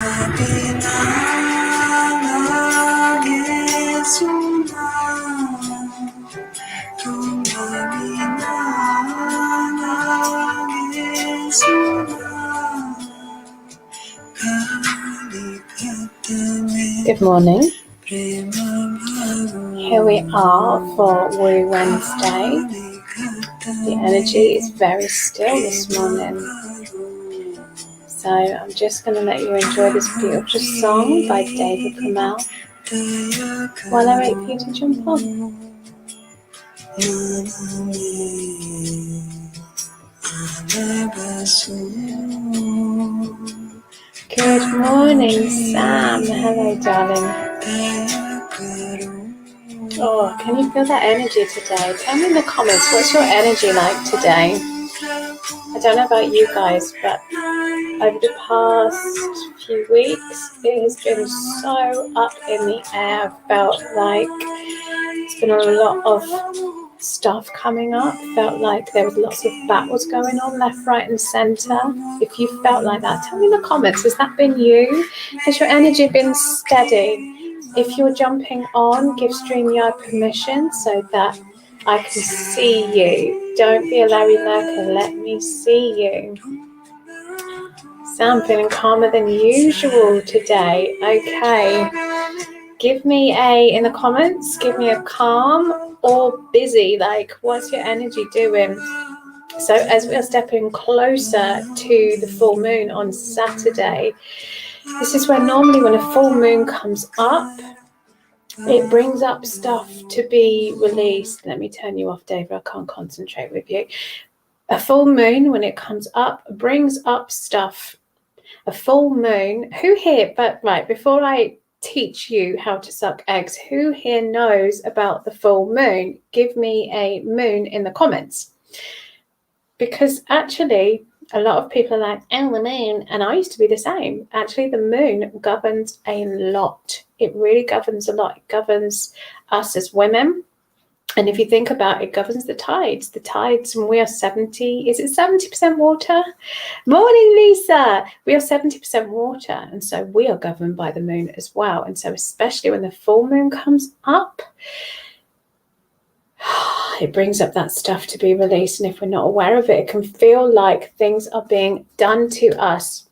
Good morning. Here we are for Woo Wednesday. The energy is very still this morning. So I'm just going to let you enjoy this beautiful song by David Kamel while I wait for you to jump on. Good morning, Sam. Hello, darling. Oh, can you feel that energy today? Tell me in the comments, what's your energy like today? I don't know about you guys, but over the past few weeks, it has been so up in the air. Felt like it's been a lot of stuff coming up. Felt like there was lots of battles going on left, right and centre. If you felt like that, tell me in the comments, has that been you? Has your energy been steady? If you're jumping on, give StreamYard permission so that I can see you. Don't be a Larry Lurker, let me see you. So I'm feeling calmer than usual today. Okay. Give me in the comments, give me a calm or busy, like what's your energy doing? So as we are stepping closer to the full moon on Saturday, this is where normally when a full moon comes up, it brings up stuff to be released. Let me turn you off, David. I can't concentrate with you. A full moon, when it comes up, brings up stuff. A full moon. Who here, but right, before I teach you how to suck eggs, who here knows about the full moon? Give me a moon in the comments. Because actually, a lot of people are like, oh, the moon. And I used to be the same. Actually, the moon governs a lot. It really governs a lot. It governs us as women. And if you think about it, it governs the tides. The tides, and we are 70, is it 70% water? Morning, Lisa. We are 70% water. And so we are governed by the moon as well. And so especially when the full moon comes up, it brings up that stuff to be released. And if we're not aware of it, it can feel like things are being done to us.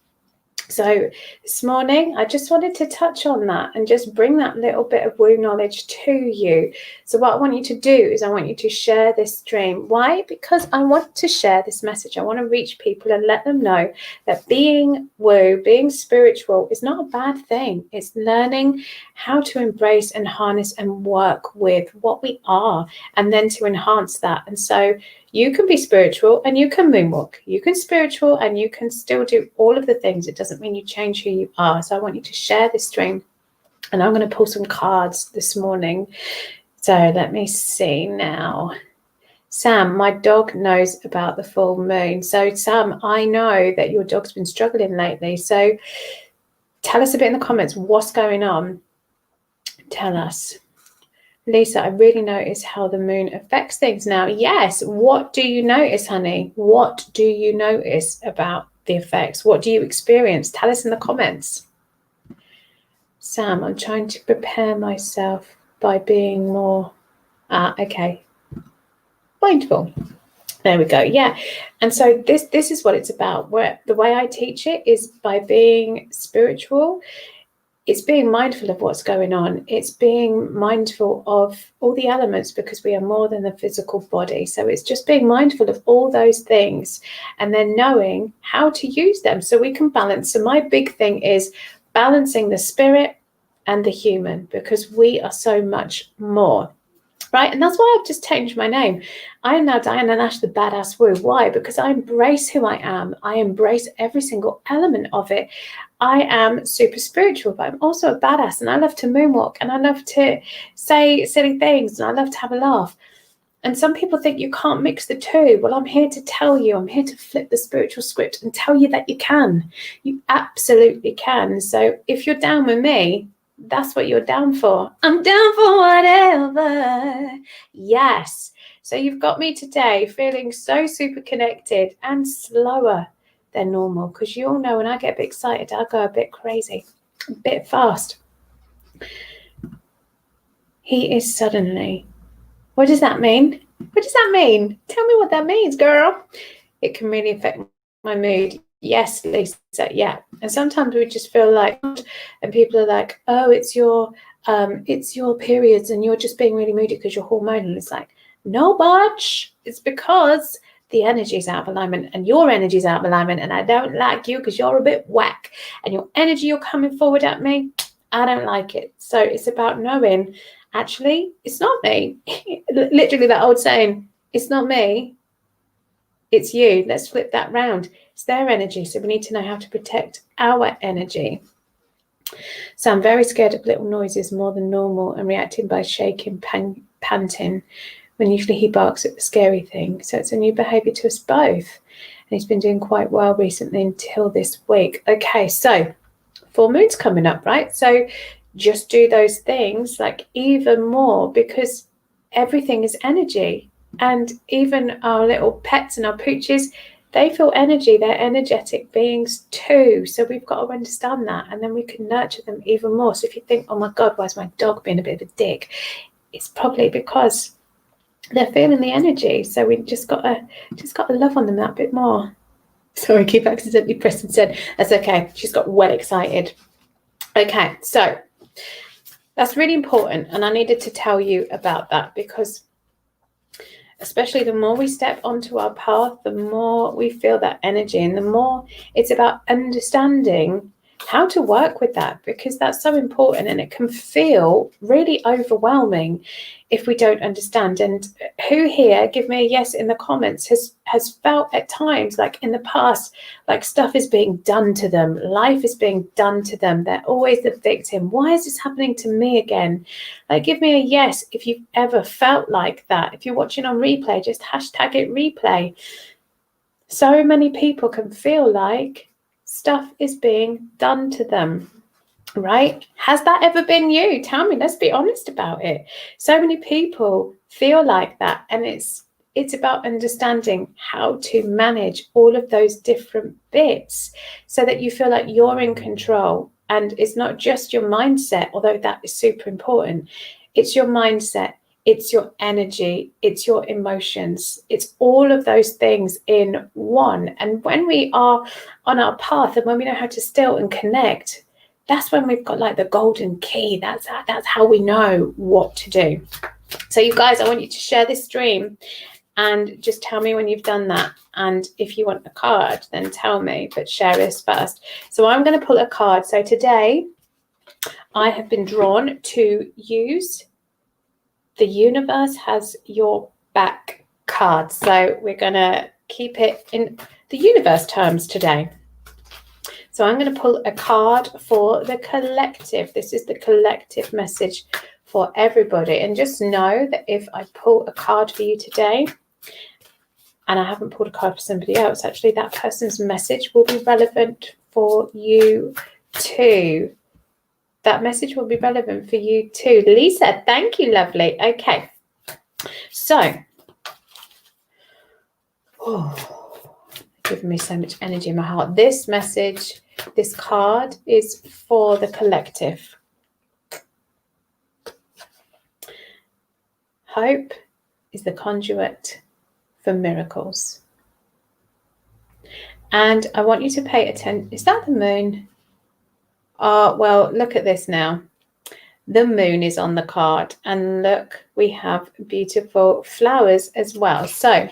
So this morning, I just wanted to touch on that and just bring that little bit of woo knowledge to you. So what I want you to do is I want you to share this stream. Why? Because I want to share this message. I want to reach people and let them know that being woo, being spiritual is not a bad thing. It's learning how to embrace and harness and work with what we are and then to enhance that. And so you can be spiritual and you can moonwalk. You can spiritual and you can still do all of the things. It doesn't mean you change who you are. So I want you to share this stream. And I'm going to pull some cards this morning. So let me see now. Sam, my dog knows about the full moon. So Sam, I know that your dog's been struggling lately. So tell us a bit in the comments. What's going on? Tell us. Lisa, I really notice how the moon affects things now. Yes. What do you notice, honey? What do you notice about the effects? What do you experience? Tell us in the comments. Sam, I'm trying to prepare myself by being more, okay, mindful. There we go. Yeah. And so this is what it's about. Where the way I teach it is by being spiritual. It's being mindful of what's going on. It's being mindful of all the elements because we are more than the physical body. So it's just being mindful of all those things and then knowing how to use them so we can balance. So my big thing is balancing the spirit and the human because we are so much more. Right. And that's why I've just changed my name. I am now Diana Nash, the Badass Woo. Why? Because I embrace who I am. I embrace every single element of it. I am super spiritual, but I'm also a badass and I love to moonwalk and I love to say silly things and I love to have a laugh. And some people think you can't mix the two. Well, I'm here to tell you, I'm here to flip the spiritual script and tell you that you can. You absolutely can. So if you're down with me, that's what you're down for. I'm down for whatever. Yes. So you've got me today feeling so super connected and slower they're normal. Because you all know when I get a bit excited, I go a bit crazy, a bit fast. He is suddenly. What does that mean? What does that mean? Tell me what that means, girl. It can really affect my mood. Yes, Lisa, yeah. And sometimes we just feel like, and people are like, oh, it's your periods and you're just being really moody because you're hormonal. It's like, no, budge. It's because the energy's out of alignment and your energy's out of alignment, and I don't like you because you're a bit whack, and your energy, you're coming forward at me, I don't like it. So it's about knowing, actually, it's not me. Literally that old saying, it's not me, it's you. Let's flip that round. It's their energy. So we need to know how to protect our energy. So I'm very scared of little noises more than normal and reacting by shaking, panting, when usually he barks at the scary thing. So it's a new behaviour to us both. And he's been doing quite well recently until this week. Okay, so full moon's coming up, right? So just do those things like even more, because everything is energy. And even our little pets and our pooches, they feel energy. They're energetic beings too. So we've got to understand that, and then we can nurture them even more. So if you think, oh my God, why is my dog being a bit of a dick? It's probably because they're feeling the energy. So we just got to love on them that bit more. Sorry, I keep accidentally pressing send. That's okay. She's got well excited. Okay, so that's really important, and I needed to tell you about that, because especially the more we step onto our path, the more we feel that energy, and the more it's about understanding how to work with that, because that's so important, and it can feel really overwhelming if we don't understand. And who here, give me a yes in the comments, has felt at times like in the past, like stuff is being done to them, life is being done to them, they're always the victim. Why is this happening to me again? Like, give me a yes if you've ever felt like that. If you're watching on replay, just hashtag it replay. So many people can feel like stuff is being done to them, right? Has that ever been you? Tell me, let's be honest about it. So many people feel like that, and it's about understanding how to manage all of those different bits so that you feel like you're in control. And it's not just your mindset, although that is super important. It's your mindset, it's your energy, it's your emotions, it's all of those things in one. And when we are on our path, and when we know how to still and connect, that's when we've got like the golden key. That's how we know what to do. So you guys, I want you to share this stream and just tell me when you've done that. And if you want a card, then tell me, but share this first. So I'm going to pull a card. So today I have been drawn to use the Universe Has Your Back card. So we're going to keep it in the universe terms today. So I'm going to pull a card for the collective. This is the collective message for everybody. And just know that if I pull a card for you today, and I haven't pulled a card for somebody else, actually, that person's message will be relevant for you too. That message will be relevant for you too. Lisa, thank you, lovely. Okay. So, giving me so much energy in my heart. This message, this card is for the collective. Hope is the conduit for miracles. And I want you to pay attention. Is that the moon? Well, look at this now. The moon is on the card. And look, we have beautiful flowers as well. So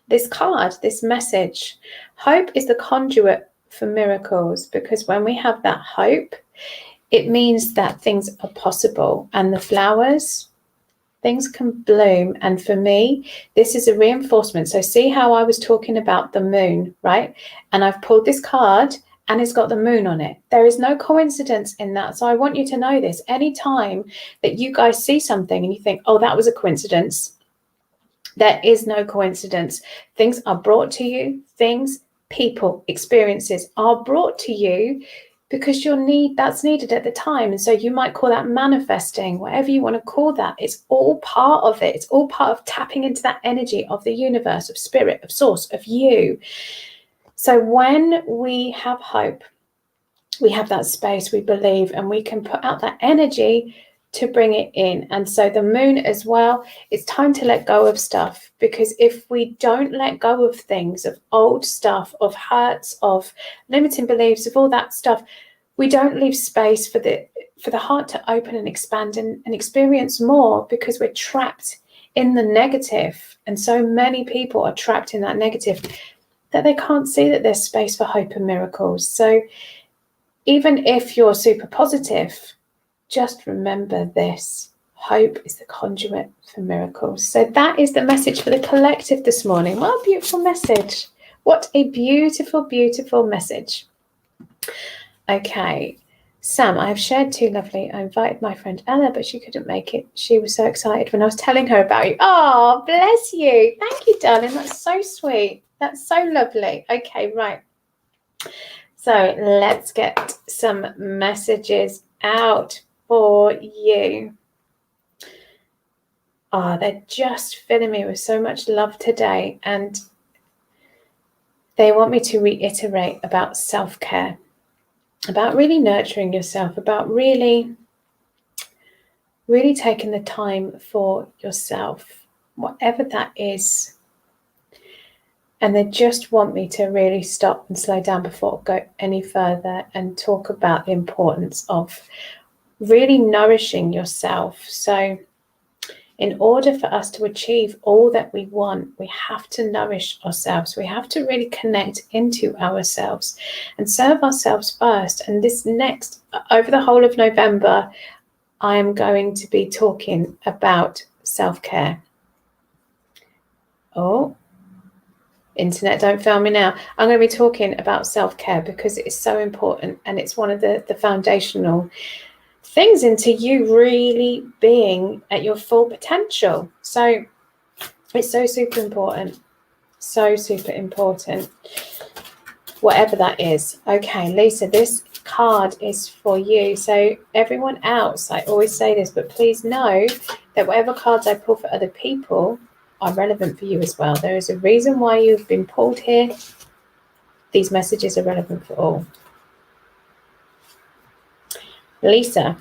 this card, this message, hope is the conduit for miracles, because when we have that hope, it means that things are possible. And the flowers, things can bloom. And for me, this is a reinforcement. So see how I was talking about the moon, right? And I've pulled this card and it's got the moon on it. There is no coincidence in that. So I want you to know this. Anytime that you guys see something and you think, oh, that was a coincidence, there is no coincidence. Things are brought to you. Things, people, experiences are brought to you because that's needed at the time. And so you might call that manifesting, whatever you want to call that. It's all part of it. It's all part of tapping into that energy of the universe, of spirit, of source, of you. So when we have hope, we have that space, we believe, and we can put out that energy to bring it in. And so the moon as well, it's time to let go of stuff, because if we don't let go of things, of old stuff, of hurts, of limiting beliefs, of all that stuff, we don't leave space for the heart to open and expand and experience more, because we're trapped in the negative. And so many people are trapped in that negative that they can't see that there's space for hope and miracles. So even if you're super positive, just remember this: hope is the conduit for miracles. So that is the message for the collective this morning. What a beautiful message. What a beautiful, beautiful message. Okay, Sam, I have shared too lovely. I invited my friend Ella, but she couldn't make it. She was so excited when I was telling her about you. Oh, bless you. Thank you, darling. That's so sweet. That's so lovely. Okay, right. So let's get some messages out for you. They're just filling me with so much love today, and they want me to reiterate about self-care, about really nurturing yourself, about really taking the time for yourself, whatever that is. And they just want me to really stop and slow down before I go any further and talk about the importance of really nourishing yourself. So in order for us to achieve all that we want, we have to nourish ourselves. We have to really connect into ourselves and serve ourselves first. And this next, over the whole of November, I am going to be talking about self-care. Oh, internet, don't fail me now. I'm going to be talking about self-care because it's so important, and it's one of the foundational things into you really being at your full potential. So it's so super important, whatever that is. Okay, Lisa, this card is for you. So everyone else, I always say this, but please know that whatever cards I pull for other people are relevant for you as well. There is a reason why you've been pulled here. These messages are relevant for all. Lisa,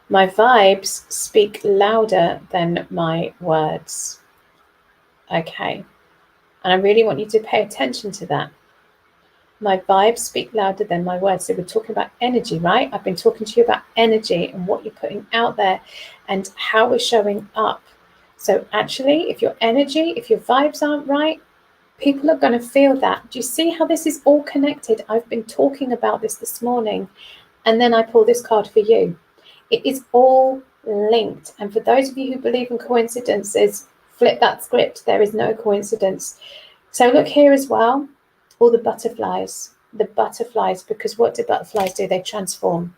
my vibes speak louder than my words. Okay, and I really want you to pay attention to that. My vibes speak louder than my words. So we're talking about energy, right? I've been talking to you about energy and what you're putting out there and how we're showing up. So actually, if your energy, if your vibes aren't right, people are going to feel that. Do you see how this is all connected? I've been talking about this morning, and then I pull this card for you. It is all linked. And for those of you who believe in coincidences, flip that script. There is no coincidence. So look here as well, all the butterflies, because what do butterflies do? They transform.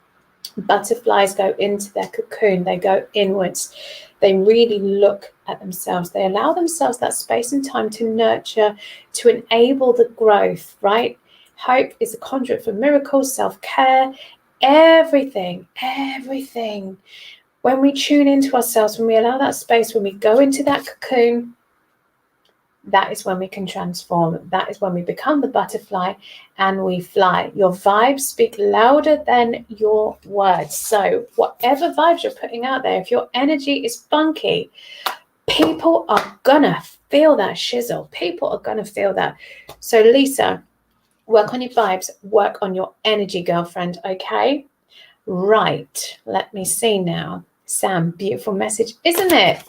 Butterflies go into their cocoon, they go inwards, they really look at themselves, they allow themselves that space and time to nurture, to enable the growth, right? Hope is a conduit for miracles, self-care, everything. When we tune into ourselves, when we allow that space, when we go into that cocoon, that is when we can transform. That is when we become the butterfly and we fly. Your vibes speak louder than your words. So whatever vibes you're putting out there, if your energy is funky, people are gonna feel that shizzle. People are gonna feel that. So Lisa, work on your vibes, work on your energy, girlfriend, okay? Right, let me see now. Sam, beautiful message, isn't it?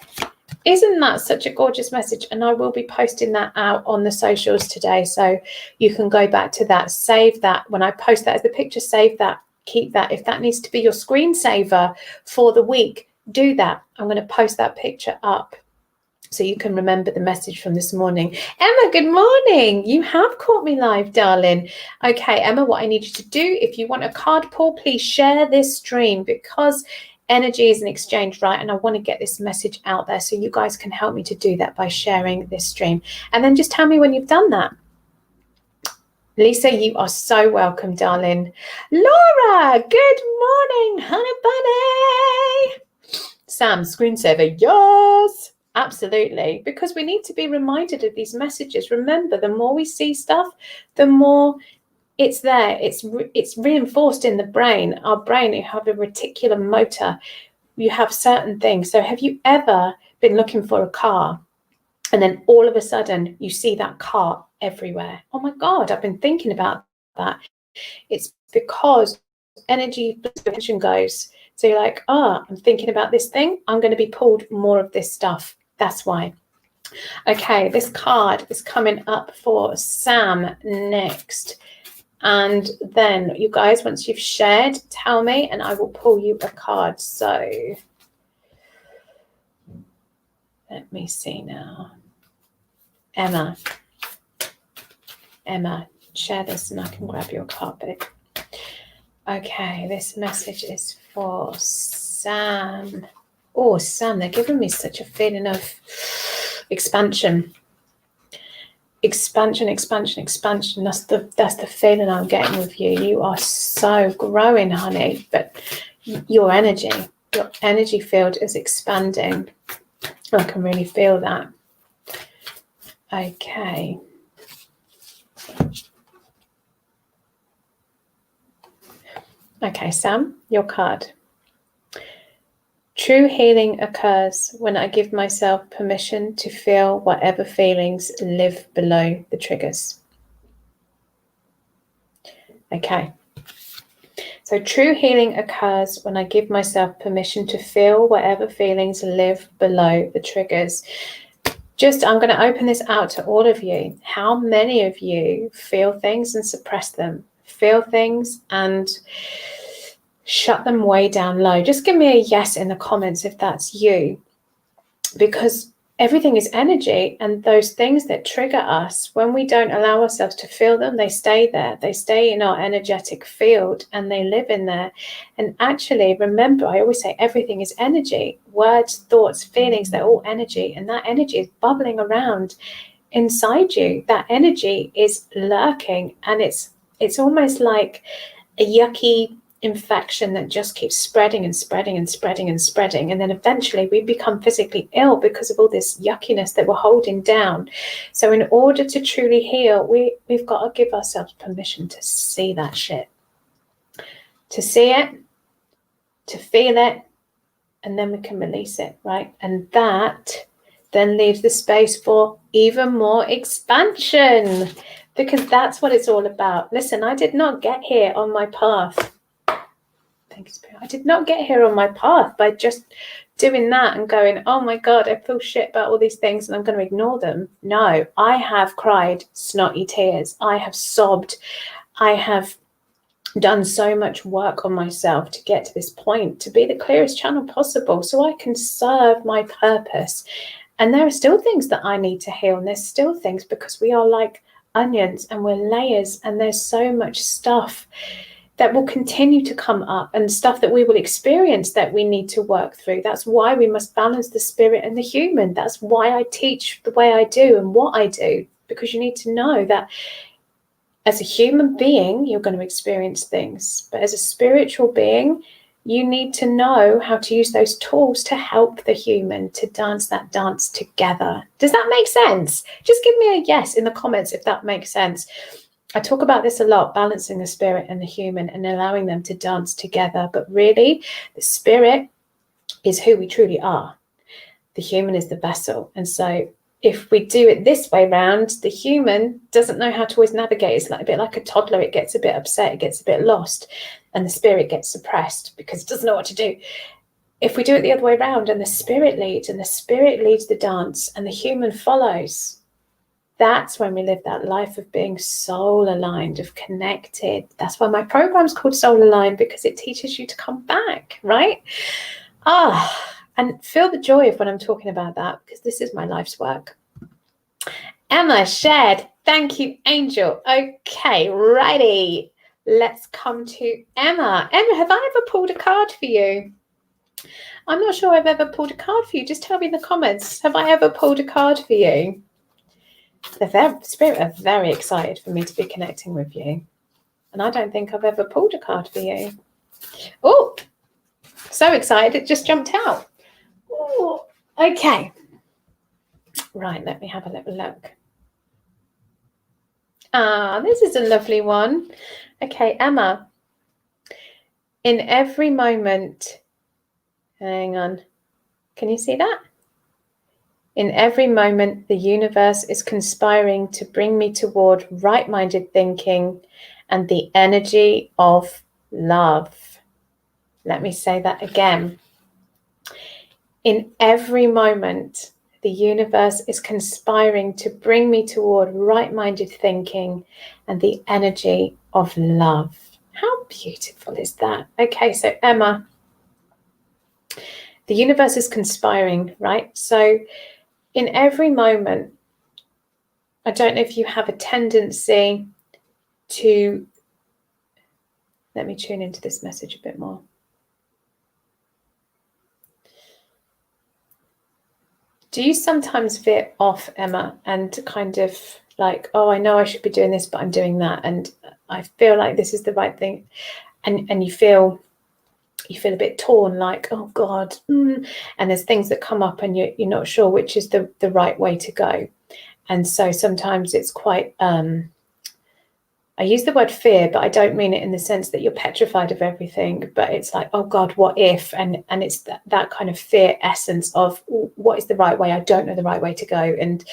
Isn't that such a gorgeous message? And I will be posting that out on the socials today, so you can go back to that, save that. When I post that as the picture, save that, keep that. If that needs to be your screensaver for the week, do that. I'm going to post that picture up so you can remember the message from this morning. Emma, good morning. You have caught me live, darling. Okay, Emma, what I need you to do, if you want a card pull, please share this stream, because energy is an exchange, right? And I want to get this message out there, so you guys can help me to do that by sharing this stream. And then just tell me when you've done that. Lisa, you are so welcome, darling. Laura, good morning, honey bunny. Sam, screensaver, yes. Absolutely, because we need to be reminded of these messages. Remember, the more we see stuff, the more it's there. It's reinforced in the brain. Our brain, you have a reticular motor. You have certain things. So have you ever been looking for a car and then all of a sudden you see that car everywhere? Oh my God, I've been thinking about that. It's because energy attention goes. So you're like, I'm thinking about this thing. I'm going to be pulled more of this stuff. That's why. Okay, this card is coming up for Sam next. And then you guys, once you've shared, tell me and I will pull you a card. So let me see now. Emma, share this and I can grab your card pick. Okay, this message is for Sam. Oh, Sam, they're giving me such a feeling of expansion. Expansion. That's the feeling I'm getting with you. You are so growing, honey, but your energy field is expanding. I can really feel that. Okay. Okay, Sam, your card. True healing occurs when I give myself permission to feel whatever feelings live below the triggers. Okay. So true healing occurs when I give myself permission to feel whatever feelings live below the triggers. I'm going to open this out to all of you. How many of you feel things and suppress them? Feel things and shut them way down low? Just give me a yes in the comments if that's you, because everything is energy, and those things that trigger us, when we don't allow ourselves to feel them, they stay there. They stay in our energetic field and they live in there. And actually, remember, I always say everything is energy. Words, thoughts, feelings, they're all energy, and that energy is bubbling around inside you. That energy is lurking, and it's almost like a yucky infection that just keeps spreading and spreading. And then eventually we become physically ill because of all this yuckiness that we're holding down. So in order to truly heal, we've got to give ourselves permission to see that shit, to see it, to feel it, and then we can release it, right? And that then leaves the space for even more expansion, because that's what it's all about. Listen, I did not get here on my path. Thank you, Spirit. I did not get here on my path by just doing that and going, oh my God, I feel shit about all these things and I'm going to ignore them. No, I have cried snotty tears. I have sobbed. I have done so much work on myself to get to this point, to be the clearest channel possible so I can serve my purpose. And there are still things that I need to heal. And there's still things, because we are like onions and we're layers, and there's so much stuff that will continue to come up and stuff that we will experience that we need to work through. That's why we must balance the spirit and the human. That's why I teach the way I do and what I do, because you need to know that as a human being, you're going to experience things. But as a spiritual being, you need to know how to use those tools to help the human to dance that dance together. Does that make sense? Just give me a yes in the comments if that makes sense. I talk about this a lot, balancing the spirit and the human and allowing them to dance together. But really, the spirit is who we truly are. The human is the vessel. And so if we do it this way round, the human doesn't know how to always navigate. It's like a bit like a toddler. It gets a bit upset, it gets a bit lost, and the spirit gets suppressed because it doesn't know what to do. If we do it the other way around and the spirit leads, and the spirit leads the dance and the human follows, that's when we live that life of being soul aligned, of connected. That's why my program's called Soul Aligned, because it teaches you to come back, right? And feel the joy of when I'm talking about that, because this is my life's work. Emma shared. Thank you, Angel. Okay, righty. Let's come to Emma. Emma, have I ever pulled a card for you? I'm not sure I've ever pulled a card for you. Just tell me in the comments. Have I ever pulled a card for you? The spirit are very excited for me to be connecting with you. And I don't think I've ever pulled a card for you. Oh, so excited, it just jumped out. Ooh, okay. Right, let me have a little look. This is a lovely one. Okay, Emma. In every moment, hang on, can you see that? In every moment, the universe is conspiring to bring me toward right-minded thinking and the energy of love. Let me say that again. In every moment, the universe is conspiring to bring me toward right-minded thinking and the energy of love. How beautiful is that? Okay, so Emma, the universe is conspiring, right? So in every moment, I don't know if you have a tendency to, let me tune into this message a bit more. Do you sometimes veer off, Emma, and kind of like, oh, I know I should be doing this, but I'm doing that, and I feel like this is the right thing, and you feel a bit torn, like, oh God, and there's things that come up, and you're not sure which is the right way to go, and so sometimes it's quite. I use the word fear, but I don't mean it in the sense that you're petrified of everything, but it's like, oh God, what if? And it's that kind of fear essence of what is the right way? I don't know the right way to go. And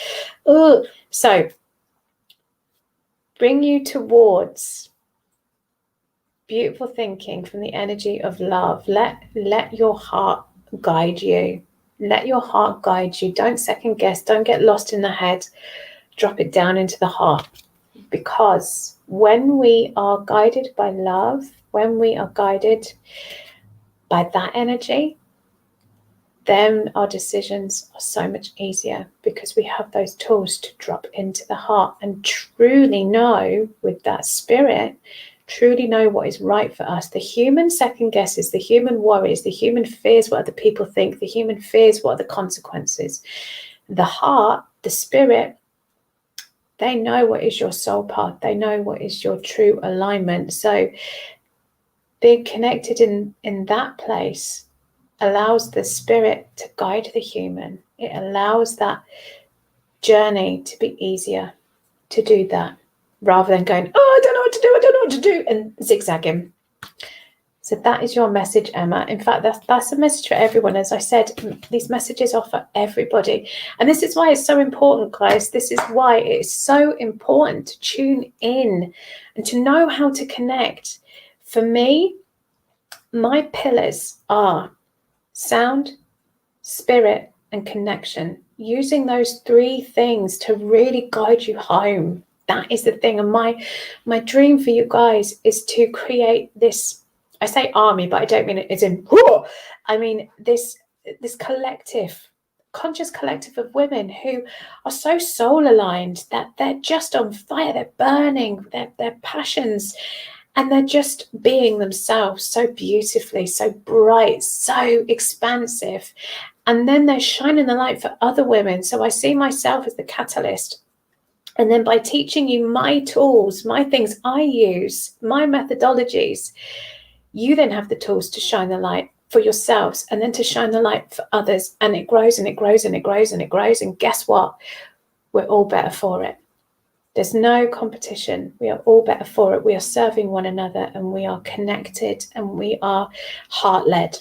so bring you towards beautiful thinking from the energy of love. Let your heart guide you. Let your heart guide you. Don't second guess. Don't get lost in the head. Drop it down into the heart. Because when we are guided by love, when we are guided by that energy, then our decisions are so much easier because we have those tools to drop into the heart and truly know with that spirit, truly know what is right for us. The human second guesses, the human worries, the human fears what other people think, the human fears what are the consequences. The heart, the spirit, they know what is your soul path. They know what is your true alignment. So being connected in that place allows the spirit to guide the human. It allows that journey to be easier to do that rather than going, oh, I don't know what to do. I don't know what to do, and zigzagging. So that is your message, Emma. In fact, that's a message for everyone. As I said, these messages are for everybody. And this is why it's so important, guys. This is why it's so important to tune in and to know how to connect. For me, my pillars are sound, spirit, and connection. Using those three things to really guide you home. That is the thing. And my dream for you guys is to create this, I say army, but I don't mean it as in, whoa! I mean this collective, conscious collective of women who are so soul aligned that they're just on fire, they're burning, their passions, and they're just being themselves so beautifully, so bright, so expansive. And then they're shining the light for other women. So I see myself as the catalyst. And then by teaching you my tools, my things I use, my methodologies, you then have the tools to shine the light for yourselves and then to shine the light for others. And it grows and it grows and it grows and it grows. And guess what? We're all better for it. There's no competition. We are all better for it. We are serving one another and we are connected and we are heart-led.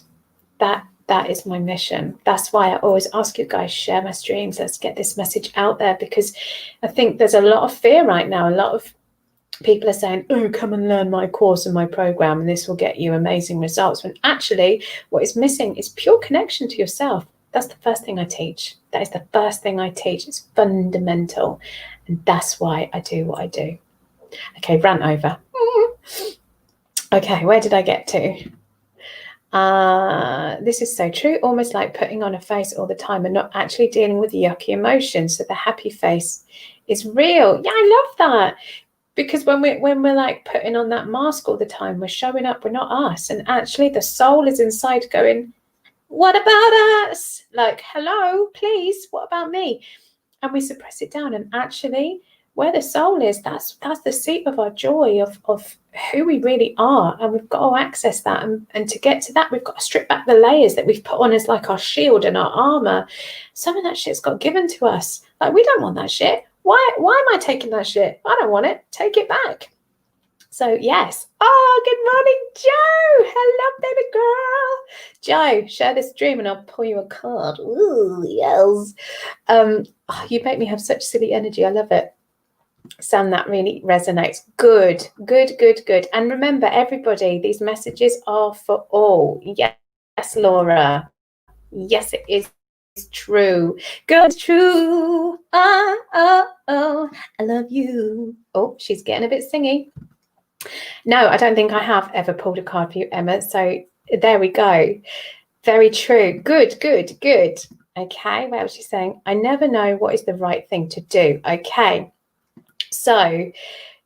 That is my mission. That's why I always ask you guys, share my streams. Let's get this message out there, because I think there's a lot of fear right now. A lot of people are saying, oh, come and learn my course and my program and this will get you amazing results. When actually what is missing is pure connection to yourself. That's the first thing I teach. That is the first thing I teach. It's fundamental. And that's why I do what I do. Okay, rant over. Okay, where did I get to? This is so true. Almost like putting on a face all the time and not actually dealing with yucky emotions. So the happy face is real. Yeah, I love that. Because when we're like putting on that mask all the time, we're showing up, we're not us. And actually the soul is inside going, what about us? Like, hello, please, what about me? And we suppress it down. And actually, where the soul is, that's the seat of our joy, of who we really are. And we've got to access that. And to get to that, we've got to strip back the layers that we've put on as like our shield and our armor. Some of that shit's got given to us. Like, we don't want that shit. Why am I taking that shit? I don't want it. Take it back. So yes. Oh, good morning, Joe. Hello, baby girl. Joe, share this dream and I'll pull you a card. Ooh, yes. You make me have such silly energy. I love it. Sam, that really resonates. Good. And remember, everybody, these messages are for all. Yes, Laura. Yes, it is true. Good, true. Oh, I love you. Oh, she's getting a bit singy. No, I don't think I have ever pulled a card for you, Emma. So there we go. Very true. Good. Okay, what was she saying? I never know what is the right thing to do. Okay. So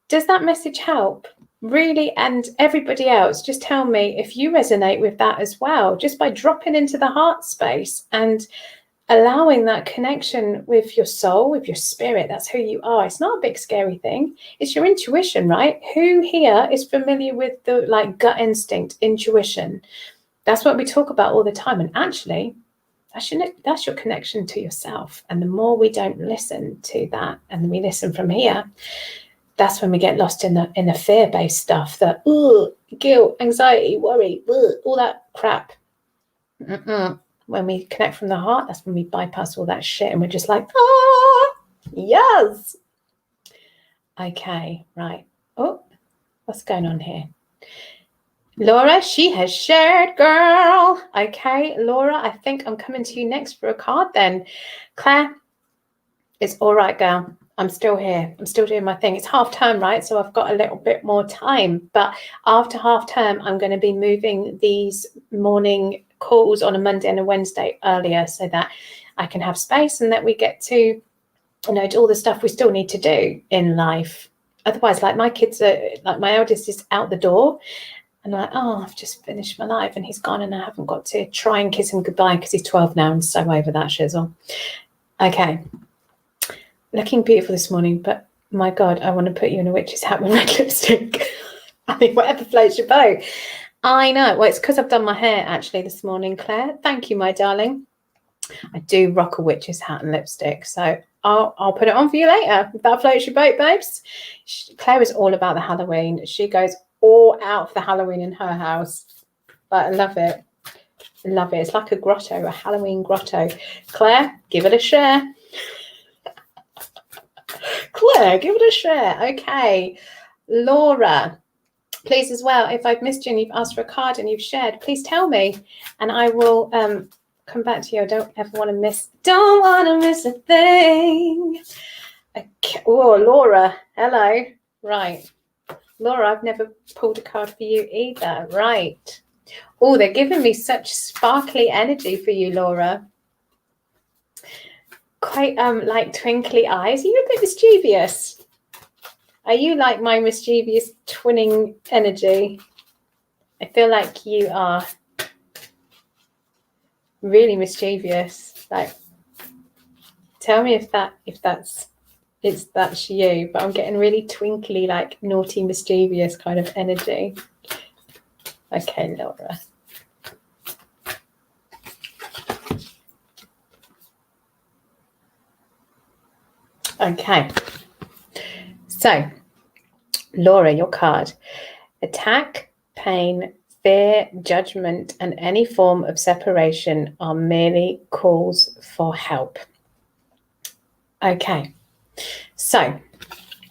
does that message help? Really, and everybody else, just tell me if you resonate with that as well, just by dropping into the heart space and allowing that connection with your soul, with your spirit. That's who you are. It's not a big scary thing. It's your intuition, right? Who here is familiar with the like gut instinct, intuition? That's what we talk about all the time. And actually, that's your connection to yourself. And the more we don't listen to that, and we listen from here, that's when we get lost in the fear-based stuff, that guilt, anxiety, worry, all that crap. When we connect from the heart, that's when we bypass all that shit and we're just like, yes. Okay, right. Oh, what's going on here? Laura, she has shared, girl. Okay, Laura, I think I'm coming to you next for a card then. Claire, it's all right, girl. I'm still here. I'm still doing my thing. It's half term, right? So I've got a little bit more time. But after half term, I'm going to be moving these morning calls on a Monday and a Wednesday earlier so that I can have space and that we get to, do all the stuff we still need to do in life. Otherwise, like my kids are, like my eldest is out the door and I'm like, I've just finished my life and he's gone and I haven't got to try and kiss him goodbye because he's 12 now and so over that shizzle. Okay. Looking beautiful this morning, but my God, I want to put you in a witch's hat with red lipstick. I mean, whatever floats your boat. I know. Well, it's because I've done my hair actually this morning, Claire. Thank you, my darling. I do rock a witch's hat and lipstick, so I'll put it on for you later. If that floats your boat, babes. Claire is all about the Halloween. She goes all out for the Halloween in her house. But I love it. Love it. It's like a grotto, a Halloween grotto. Claire, give it a share. Claire, give it a share. Okay. Laura, please as well, if I've missed you and you've asked for a card and you've shared, please tell me and I will come back to you. I don't want to miss a thing. Okay. Oh, Laura, hello. Right. Laura, I've never pulled a card for you either. Right. Oh, they're giving me such sparkly energy for you, Laura. Quite like twinkly eyes. Are you a bit mischievous? Are you like my mischievous twinning energy? I feel like you are really mischievous. Like, tell me if that's you, but I'm getting really twinkly, like naughty, mischievous kind of energy. Okay, Laura. Okay, so Laura, your card. Attack, pain, fear, judgment, and any form of separation are merely calls for help. Okay, so,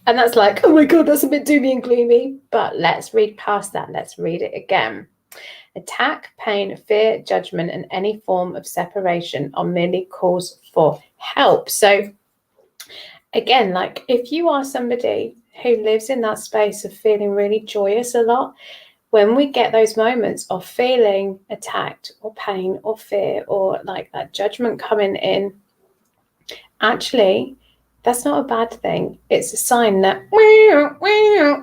and that's like, oh my God, that's a bit doomy and gloomy, but let's read past that. Let's read it again. Attack, pain, fear, judgment, and any form of separation are merely calls for help. So, again, like if you are somebody who lives in that space of feeling really joyous a lot, when we get those moments of feeling attacked or pain or fear or like that judgment coming in, actually, that's not a bad thing. It's a sign that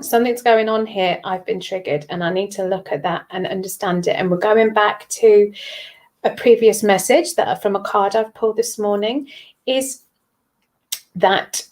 something's going on here. I've been triggered and I need to look at that and understand it. And we're going back to a previous message that from a card I've pulled this morning is that,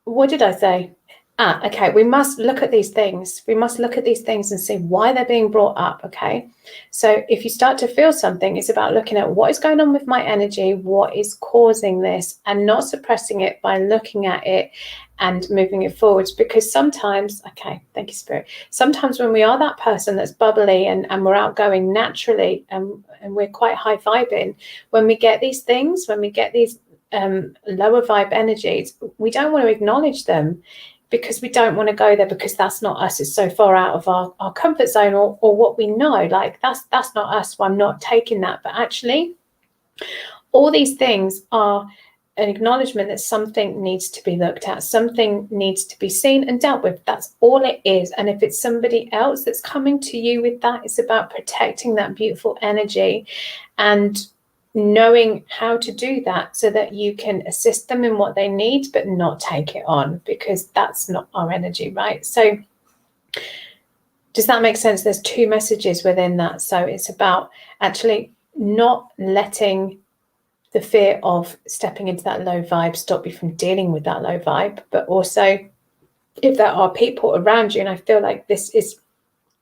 what did I say? Okay, we must look at these things. We must look at these things and see why they're being brought up, okay? So if you start to feel something, it's about looking at what is going on with my energy, what is causing this, and not suppressing it by looking at it and moving it forwards. Because sometimes, okay, thank you, Spirit. Sometimes when we are that person that's bubbly and we're outgoing naturally and we're quite high vibing, when we get these things, when we get these lower vibe energies, we don't want to acknowledge them, because we don't want to go there, because that's not us. It's so far out of our comfort zone or what we know. Like that's not us. So I'm not taking that. But actually, all these things are an acknowledgement that something needs to be looked at, something needs to be seen and dealt with. That's all it is. And if it's somebody else that's coming to you with that, it's about protecting that beautiful energy and knowing how to do that so that you can assist them in what they need, but not take it on, because that's not our energy, right? So does that make sense? There's two messages within that. So it's about actually not letting the fear of stepping into that low vibe stop you from dealing with that low vibe, but also if there are people around you, and I feel like this is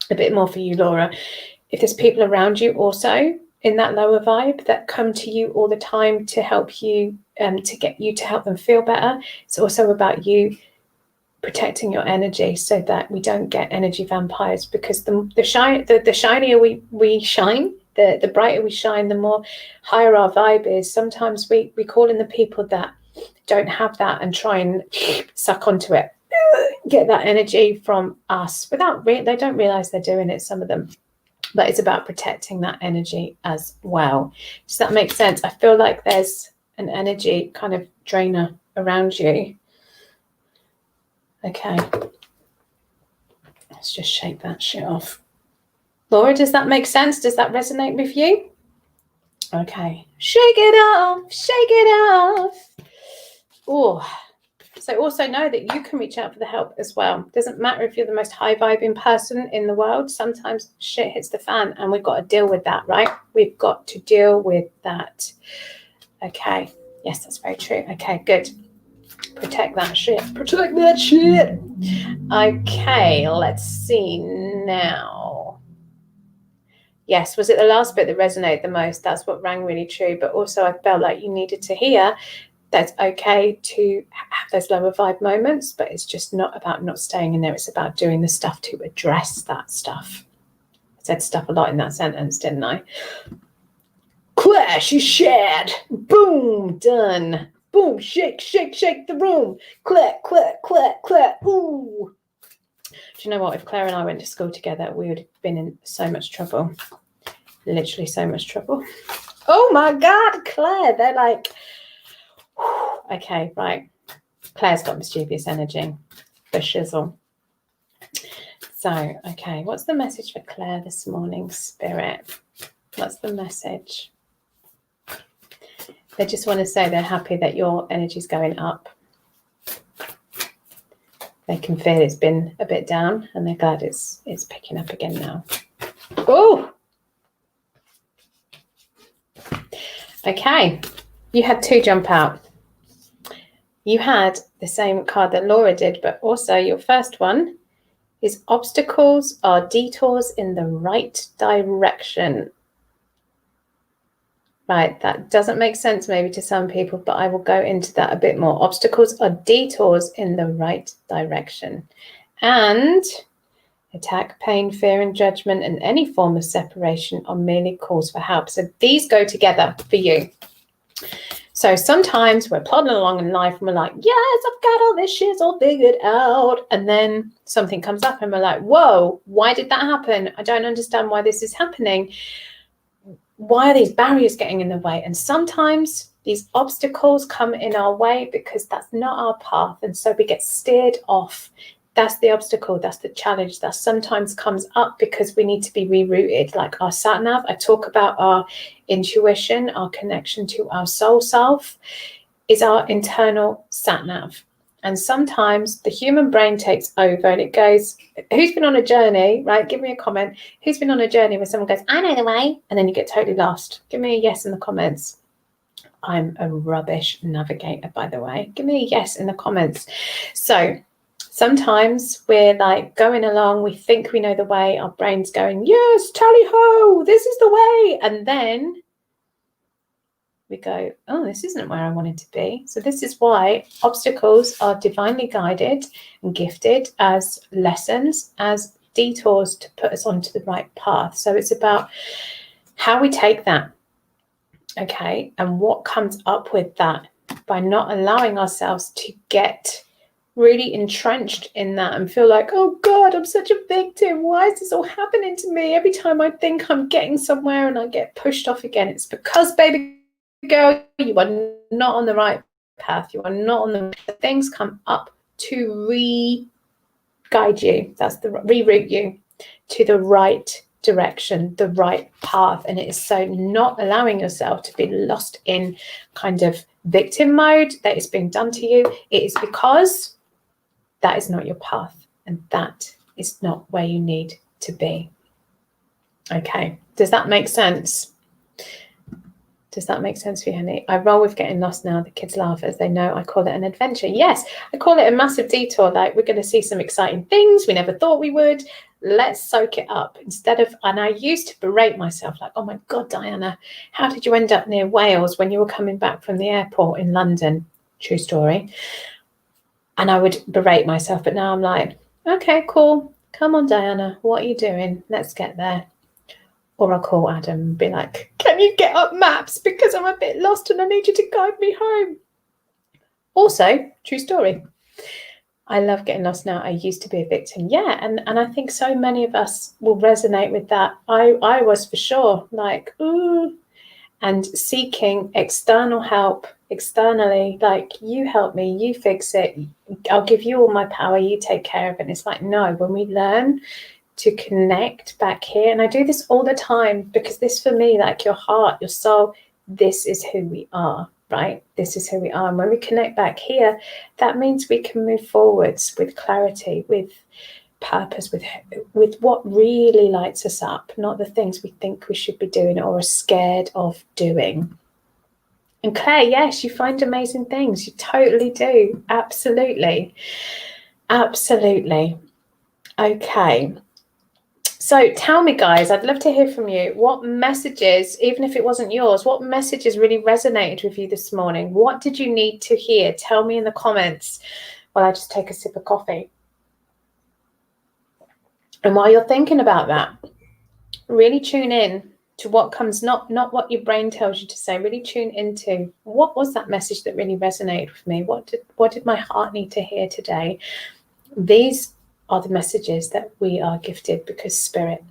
a bit more for you, Laura, if there's people around you also in that lower vibe that come to you all the time to help you, to get you to help them feel better, it's also about you protecting your energy so that we don't get energy vampires. Because the shinier we shine, the brighter we shine, the more higher our vibe is. Sometimes we call in the people that don't have that and try and suck onto it, get that energy from us without they don't realize they're doing it, some of them. But it's about protecting that energy as well. Does that make sense? I feel like there's an energy kind of drainer around you. Okay. Let's just shake that shit off. Laura, does that make sense? Does that resonate with you? Okay. Shake it off. Shake it off. Oh. So also know that you can reach out for the help as well. It doesn't matter if you're the most high vibing person in the world. Sometimes shit hits the fan and we've got to deal with that, right? We've got to deal with that. Okay. Yes, that's very true. Okay, good. Protect that shit. Protect that shit. Okay, let's see now. Yes, was it the last bit that resonated the most? That's what rang really true. But also I felt like you needed to hear that's okay to have those lower vibe moments, but it's just not about not staying in there. It's about doing the stuff to address that stuff. I said stuff a lot in that sentence, didn't I? Clash is shared. Boom, done. Boom, shake, shake, shake the room. Clap, clap, clap, clap. Ooh. Do you know what? If Claire and I went to school together, we would have been in so much trouble. Literally so much trouble. Oh my God, Claire. They're like... Okay, right. Claire's got mischievous energy for shizzle. So, okay, what's the message for Claire this morning, Spirit? What's the message? They just want to say they're happy that your energy's going up. They can feel it's been a bit down and they're glad it's picking up again now. Oh! Okay, you had two jump out. You had the same card that Laura did, but also your first one is obstacles are detours in the right direction. Right, that doesn't make sense maybe to some people, but I will go into that a bit more. Obstacles are detours in the right direction. And attack, pain, fear, and judgment, and any form of separation are merely calls for help. So these go together for you. So sometimes we're plodding along in life and we're like, yes, I've got all this shit all figured out. And then something comes up and we're like, whoa, why did that happen? I don't understand why this is happening. Why are these barriers getting in the way? And sometimes these obstacles come in our way because that's not our path. And so we get steered off. That's the obstacle. That's the challenge that sometimes comes up because we need to be rerouted. Like our sat nav, I talk about our intuition, our connection to our soul self is our internal sat nav. And sometimes the human brain takes over and it goes, who's been on a journey, right? Give me a comment. Who's been on a journey where someone goes, I know the way, and then you get totally lost? Give me a yes in the comments. I'm a rubbish navigator, by the way. Give me a yes in the comments. So Sometimes we're like going along, we think we know the way, our brain's going, yes, tally ho, this is the way. And then we go, oh, this isn't where I wanted to be. So this is why obstacles are divinely guided and gifted as lessons, as detours to put us onto the right path. So it's about how we take that, okay, and what comes up with that by not allowing ourselves to get really entrenched in that and feel like, oh God, I'm such a victim. Why is this all happening to me? Every time I think I'm getting somewhere and I get pushed off again, it's because, baby girl, you are not on the right path. You are not on the things come up to re-guide you. That's the reroute you to the right direction, the right path. And it is so not allowing yourself to be lost in kind of victim mode that is being done to you. It is because that is not your path, and that is not where you need to be. Okay, does that make sense? Does that make sense for you, honey? I roll with getting lost now. The kids laugh as they know I call it an adventure. Yes, I call it a massive detour. Like, we're going to see some exciting things we never thought we would. Let's soak it up instead of, and I used to berate myself like, oh my God, Diana, how did you end up near Wales when you were coming back from the airport in London? True story. And I would berate myself, but now I'm like, okay, cool. Come on, Diana, what are you doing? Let's get there. Or I'll call Adam and be like, can you get up maps? Because I'm a bit lost and I need you to guide me home. Also, true story. I love getting lost now. I used to be a victim. Yeah, and I think so many of us will resonate with that. I was for sure like, ooh, and seeking external help externally, like, you help me, you fix it, I'll give you all my power, you take care of it. And it's like, no, when we learn to connect back here, and I do this all the time because this, for me, like your heart, your soul, this is who we are, right? This is who we are. And when we connect back here, that means we can move forwards with clarity, with purpose, with what really lights us up, not the things we think we should be doing or are scared of doing. And Claire, yes, you find amazing things. You totally do. Absolutely. Absolutely. Okay. So tell me, guys, I'd love to hear from you. What messages, even if it wasn't yours, what messages really resonated with you this morning? What did you need to hear? Tell me in the comments while I just take a sip of coffee. And while you're thinking about that, really tune in to what comes, not what your brain tells you to say. Really tune into what was that message that really resonated with me? What did my heart need to hear today? These are the messages that we are gifted because Spirit,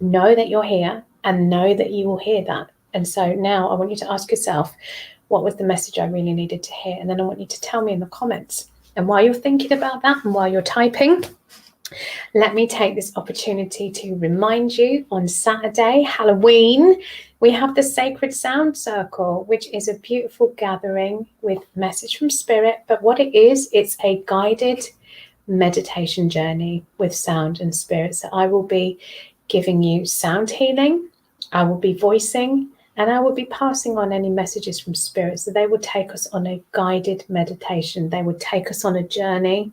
know that you're here and know that you will hear that. And so now I want you to ask yourself, what was the message I really needed to hear? And then I want you to tell me in the comments. And while you're thinking about that and while you're typing, let me take this opportunity to remind you, on Saturday, Halloween, we have the Sacred Sound Circle, which is a beautiful gathering with message from Spirit. But what it is, it's a guided meditation journey with sound and spirit. So I will be giving you sound healing, I will be voicing, and I will be passing on any messages from Spirit. So they will take us on a guided meditation. They will take us on a journey.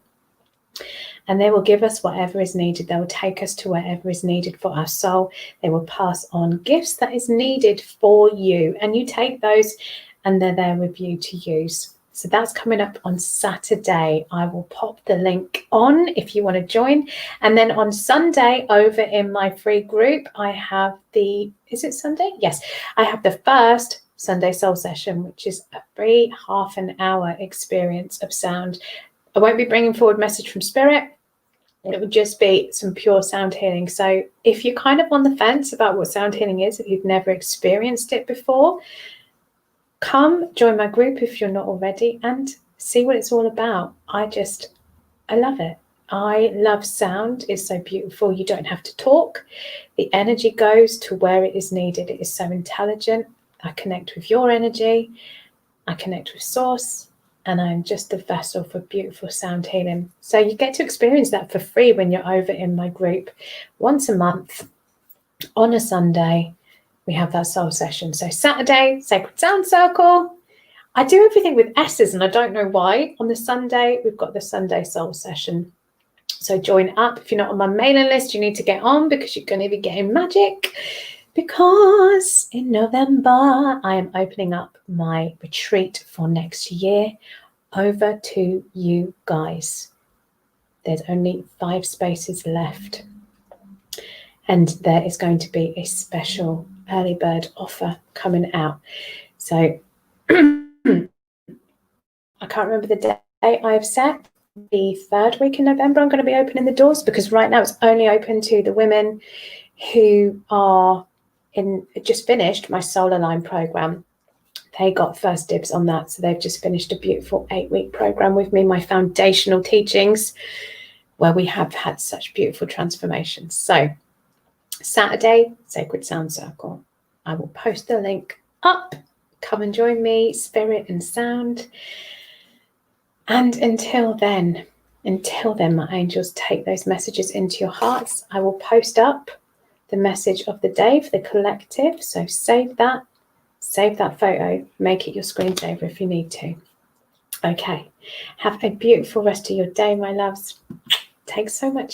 And they will give us whatever is needed. They will take us to wherever is needed for our soul. They will pass on gifts that is needed for you. And you take those and they're there with you to use. So that's coming up on Saturday. I will pop the link on if you want to join. And then on Sunday, over in my free group, I have is it Sunday? Yes. I have the first Sunday Soul Session, which is a free half-an-hour experience of sound. I won't be bringing forward message from Spirit. It would just be some pure sound healing. So if you're kind of on the fence about what sound healing is, if you've never experienced it before, come join my group if you're not already and see what it's all about. I love it. I love sound. It's so beautiful. You don't have to talk. The energy goes to where it is needed. It is so intelligent. I connect with your energy. I connect with Source. And I'm just a vessel for beautiful sound healing. So you get to experience that for free when you're over in my group. Once a month, on a Sunday, we have that soul session. So Saturday, Sacred Sound Circle. I do everything with S's, and I don't know why. On the Sunday, we've got the Sunday Soul Session. So join up. If you're not on my mailing list, you need to get on, because you're going to be getting magic. Because in November, I am opening up my retreat for next year over to you guys. There's only 5 spaces left. And there is going to be a special early bird offer coming out. So I can't remember the date I've set. The 3rd week in November, I'm going to be opening the doors, because right now it's only open to the women who are just finished my Solar Line program. They got first dibs on that. So they've just finished a beautiful 8-week program with me, my foundational teachings, where we have had such beautiful transformations. So Saturday, Sacred Sound Circle. I will post the link up. Come and join me, Spirit and Sound. And until then, my angels, take those messages into your hearts. I will post up the message of the day for the collective. So save that photo, make it your screensaver if you need to. Okay, have a beautiful rest of your day, my loves. Take so much